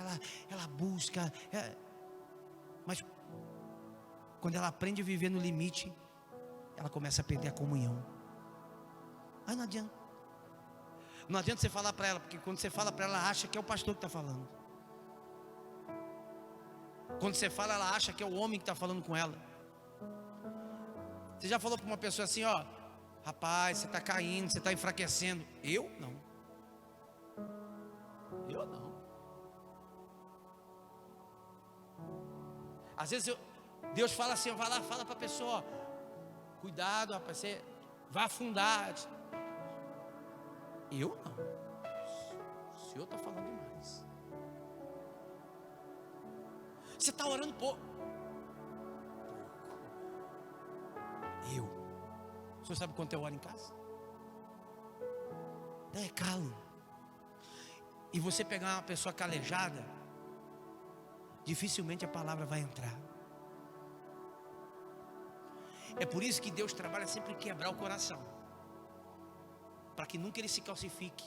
ela busca. Mas quando ela aprende a viver no limite, ela começa a perder a comunhão. Aí não adianta. Não adianta você falar para ela, porque quando você fala para ela, ela acha que é o pastor que está falando. Quando você fala, ela acha que é o homem que está falando com ela. Você já falou para uma pessoa assim, ó, rapaz, você está caindo, você está enfraquecendo. Eu não. Eu não. Às vezes Deus fala assim, vai lá, fala para a pessoa, ó, cuidado, rapaz, você vai afundar. Eu não. O Senhor está falando demais. Você está orando pouco. O senhor sabe quanto eu oro em casa? É calo. E você pegar uma pessoa calejada, dificilmente a palavra vai entrar. É por isso que Deus trabalha sempre em quebrar o coração, para que nunca ele se calcifique.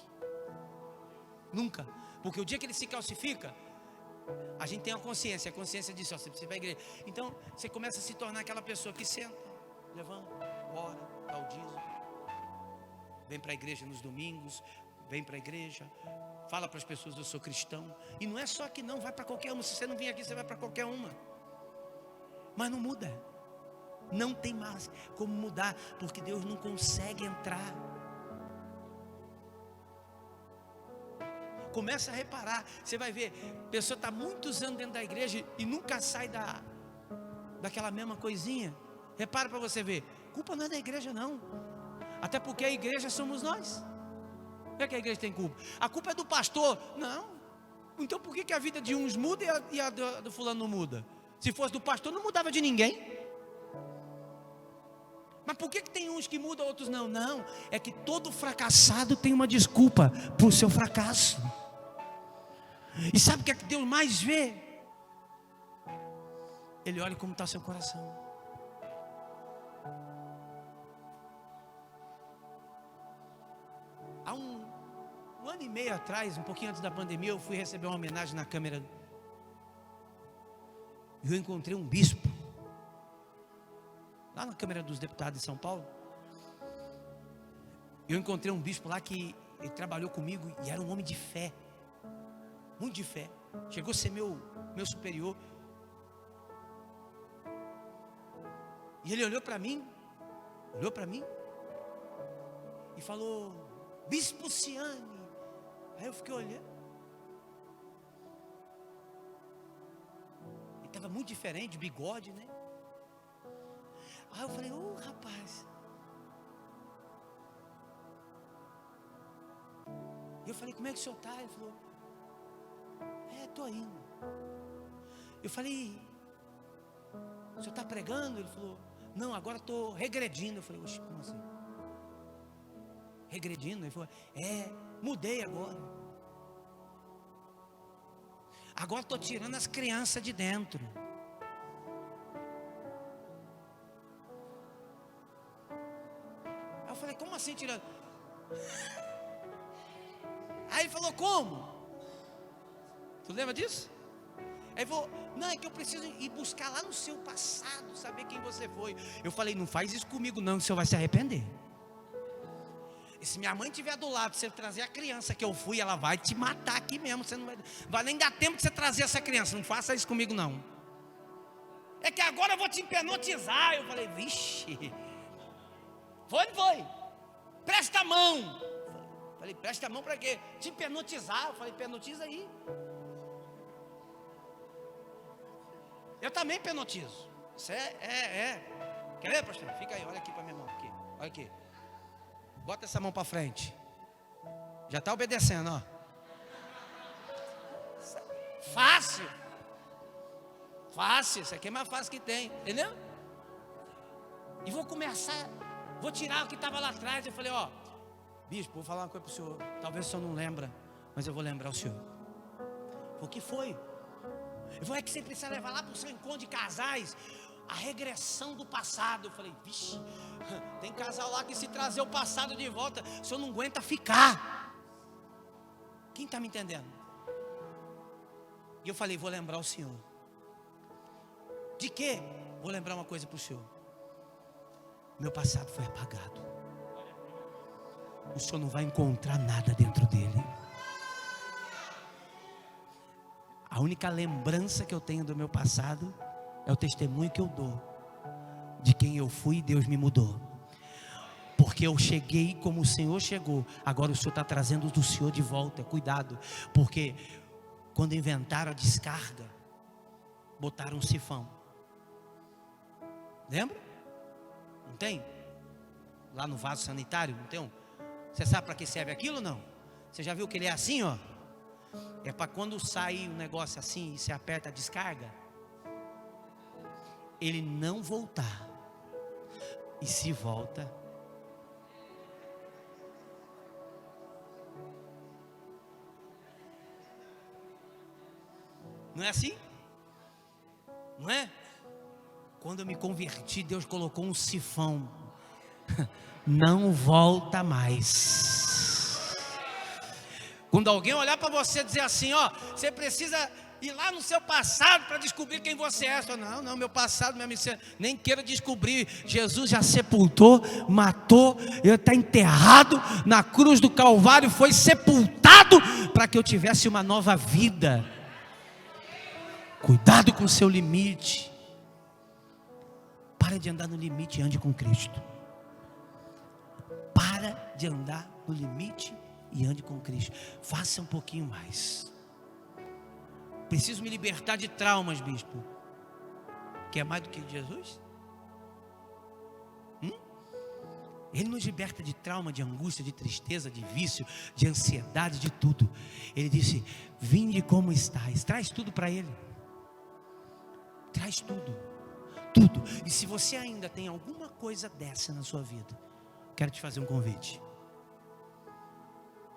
Nunca. Porque o dia que ele se calcifica, a gente tem a consciência diz, ó, você precisa ir para a igreja. Então você começa a se tornar aquela pessoa que senta, levanta, ora, dá o dízimo, vem para a igreja nos domingos, vem para a igreja, fala para as pessoas, eu sou cristão. E não é só que não, vai para qualquer uma. Se você não vir aqui, você vai para qualquer uma. Mas não muda. Não tem mais como mudar, porque Deus não consegue entrar. Começa a reparar, você vai ver, a pessoa está muitos anos dentro da igreja e nunca sai daquela mesma coisinha. Repara para você ver, culpa não é da igreja não. Até porque a igreja somos nós. Não é que a igreja tem culpa. A culpa é do pastor. Não. Então por que a vida de uns muda e a do fulano não muda? Se fosse do pastor, não mudava de ninguém. Mas por que tem uns que mudam, outros não? Não, é que todo fracassado tem uma desculpa para o seu fracasso. E sabe o que é que Deus mais vê? Ele olha como está seu coração. Há um ano e meio atrás, um pouquinho antes da pandemia, eu fui receber uma homenagem na Câmara. E eu encontrei um bispo lá na Câmara dos Deputados de São Paulo. Eu encontrei um bispo lá que ele trabalhou comigo e era um homem de fé, muito de fé. Chegou a ser meu superior. E ele olhou para mim e falou: Bispo Ciani. Aí eu fiquei olhando. Ele estava muito diferente, bigode, né? Aí eu falei: rapaz. E eu falei: como é que o senhor está? Ele falou: estou indo. Eu falei: o senhor está pregando? Ele falou: não, agora estou regredindo. Eu falei: oxe, como assim? Regredindo? Ele falou: mudei agora. Agora estou tirando as crianças de dentro. Aí eu falei: como assim tirando? Aí ele falou: como? Tu lembra disso? Aí ele falou: não, é que eu preciso ir buscar lá no seu passado, saber quem você foi. Eu falei: não faz isso comigo não, que o senhor vai se arrepender. E se minha mãe estiver do lado, você trazer a criança que eu fui, ela vai te matar aqui mesmo. Você não vai nem dar tempo de você trazer essa criança. Não faça isso comigo não. É que agora eu vou te hipnotizar. Eu falei: vixe. Foi, não foi? Presta a mão. Falei: presta a mão para quê? Te hipnotizar. Eu falei: hipnotiza aí. Eu também hipnotizo. Isso Quer ver, pastor? Fica aí, olha aqui para minha mão. Aqui, olha aqui. Bota essa mão para frente. Já está obedecendo, ó. Fácil. Fácil, isso aqui é mais fácil que tem, entendeu? E vou começar, vou tirar o que estava lá atrás. Eu falei: bispo, vou falar uma coisa para o senhor. Talvez o senhor não lembra, mas eu vou lembrar o senhor. O que foi? Eu falei: é que você precisa levar lá para o seu encontro de casais a regressão do passado. Eu falei: vixe, tem casal lá que se trazer o passado de volta, o senhor não aguenta ficar. Quem está me entendendo? E eu falei: vou lembrar o senhor. De quê? Vou lembrar uma coisa para o senhor. Meu passado foi apagado. O senhor não vai encontrar nada dentro dele. A única lembrança que eu tenho do meu passado é o testemunho que eu dou de quem eu fui e Deus me mudou. Porque eu cheguei como o Senhor chegou. Agora o Senhor está trazendo do Senhor de volta. Cuidado, porque quando inventaram a descarga, botaram um sifão. Lembra? Não tem? Lá no vaso sanitário, não tem um? Você sabe para que serve aquilo ou não? Você já viu que ele é assim, ó? É para quando sair um negócio assim e você aperta a descarga, ele não voltar. E se volta, não é assim? Não é? Quando eu me converti, Deus colocou um sifão. Não volta mais. Quando alguém olhar para você e dizer assim: você precisa ir lá no seu passado para descobrir quem você é. Falo: não, meu passado, minha missão, nem quero descobrir. Jesus já sepultou, matou, ele está enterrado na cruz do Calvário, foi sepultado para que eu tivesse uma nova vida. Cuidado com o seu limite. Para de andar no limite e ande com Cristo. Para de andar no limite e ande com Cristo. Faça um pouquinho mais. Preciso me libertar de traumas, bispo. Quer mais do que Jesus? Ele nos liberta de trauma, de angústia, de tristeza, de vício, de ansiedade, de tudo. Ele disse: vinde como estáis. Traz tudo para Ele. Traz tudo. tudo. E se você ainda tem alguma coisa dessa na sua vida, quero te fazer um convite.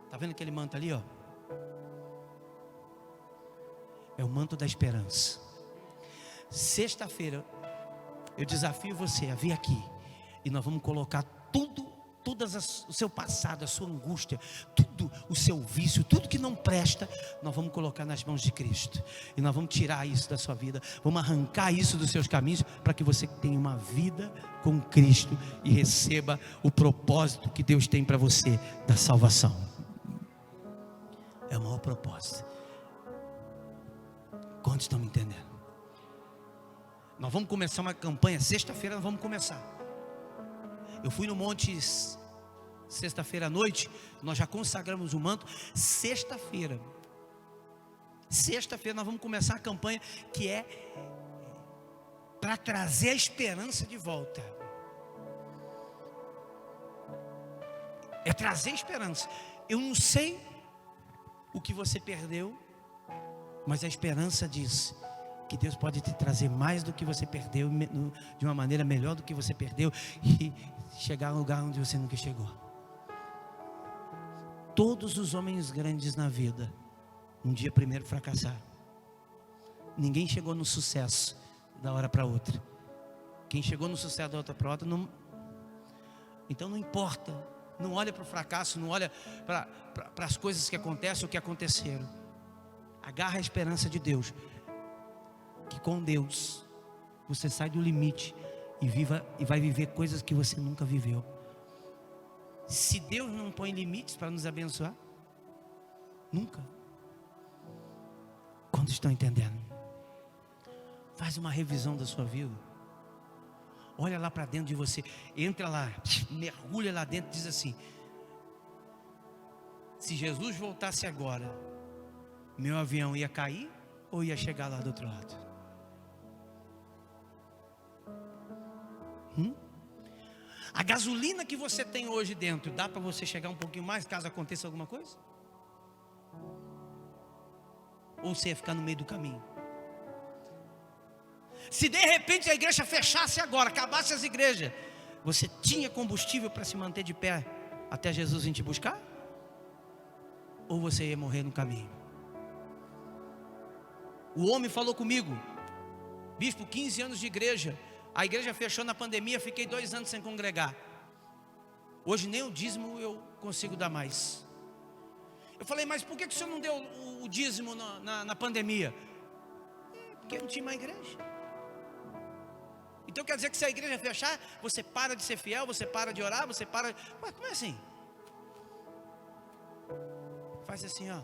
Está vendo aquele manto ali, ó? É o manto da esperança. Sexta-feira, eu desafio você a vir aqui. E nós vamos colocar o seu passado, a sua angústia, tudo o seu vício, tudo que não presta, nós vamos colocar nas mãos de Cristo. E nós vamos tirar isso da sua vida. Vamos arrancar isso dos seus caminhos, para que você tenha uma vida com Cristo e receba o propósito que Deus tem para você, da salvação. É o maior propósito. Quantos estão me entendendo? Nós vamos começar uma campanha, sexta-feira nós vamos começar. Eu fui no monte sexta-feira à noite, nós já consagramos o manto. Sexta-feira nós vamos começar a campanha, que é para trazer a esperança de volta. É trazer esperança. Eu não sei o que você perdeu, mas a esperança diz que Deus pode te trazer mais do que você perdeu, de uma maneira melhor do que você perdeu, e chegar a um lugar onde você nunca chegou. Todos os homens grandes na vida, um dia primeiro fracassaram. Ninguém chegou no sucesso da hora para outra. Quem chegou no sucesso da hora para outra, não. Então não importa, não olha para o fracasso, não olha para as coisas que acontecem ou que aconteceram. Agarra a esperança de Deus, que com Deus você sai do limite e vai viver coisas que você nunca viveu. Se Deus não põe limites para nos abençoar, nunca. Quando estão entendendo? Faz uma revisão da sua vida. Olha lá para dentro de você, entra lá, mergulha lá dentro, diz assim: se Jesus voltasse agora, meu avião ia cair ou ia chegar lá do outro lado? A gasolina que você tem hoje dentro, dá para você chegar um pouquinho mais, caso aconteça alguma coisa? Ou você ia ficar no meio do caminho? Se de repente a igreja fechasse agora, acabasse as igrejas, você tinha combustível para se manter de pé até Jesus vir te buscar? Ou você ia morrer no caminho? O homem falou comigo: bispo, 15 anos de igreja, a igreja fechou na pandemia, fiquei 2 anos sem congregar. Hoje nem o dízimo eu consigo dar mais. Eu falei: mas por que o senhor não deu o dízimo na pandemia? Porque não tinha mais igreja. Então quer dizer que se a igreja fechar, você para de ser fiel, você para de orar, você para... Mas como é assim? Faz assim, ó.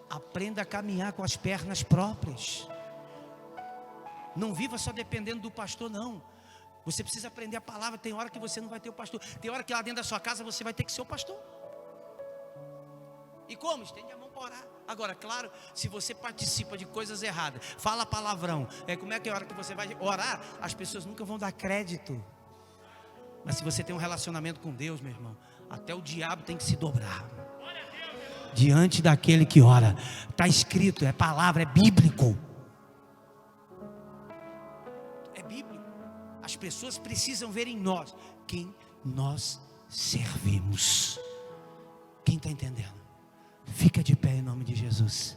Aprenda a caminhar com as pernas próprias. Não viva só dependendo do pastor, não. Você precisa aprender a palavra. Tem hora que você não vai ter o pastor. Tem hora que lá dentro da sua casa você vai ter que ser o pastor. E como? Estende a mão para orar. Agora, claro, se você participa de coisas erradas, fala palavrão, como é que é a hora que você vai orar? As pessoas nunca vão dar crédito. Mas se você tem um relacionamento com Deus, meu irmão, até o diabo tem que se dobrar diante daquele que ora. Está escrito, é palavra, é bíblico. É bíblico. As pessoas precisam ver em nós quem nós servimos. Quem está entendendo? Fica de pé em nome de Jesus.